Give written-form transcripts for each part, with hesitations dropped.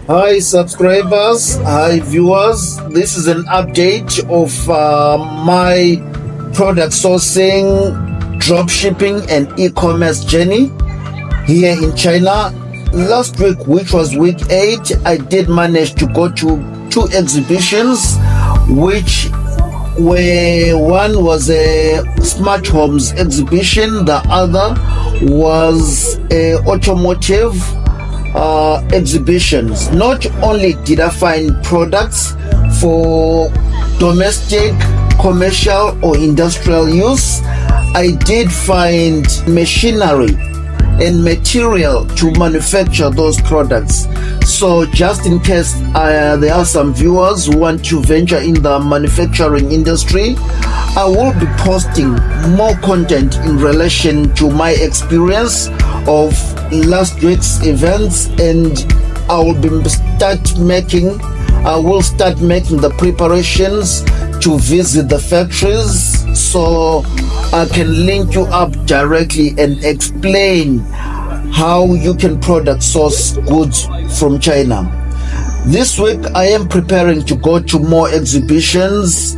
Hi subscribers, hi viewers. This is an update of my product sourcing, drop shipping and e-commerce journey here in China. Last week, which was week 8, I did manage to go to 2 exhibitions, which were, one was a smart homes exhibition, the other was a automotive exhibitions. Not only did I find products for domestic, commercial or industrial use, I did find machinery and material to manufacture those products. So just in case there are some viewers who want to venture in the manufacturing industry, I will be posting more content in relation to my experience of last week's events, and I will start making the preparations to visit the factories, so I can link you up directly and explain how you can product source goods from China. This week I am preparing to go to more exhibitions,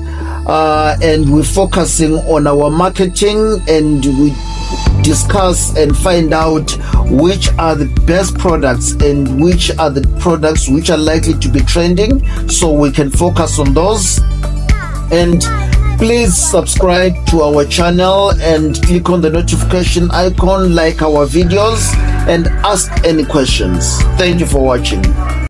and we're focusing on our marketing, and we discuss and find out which are the best products and which are the products which are likely to be trending, so we can focus on those. And please subscribe to our channel and click on the notification icon, like our videos and ask any questions. Thank you for watching.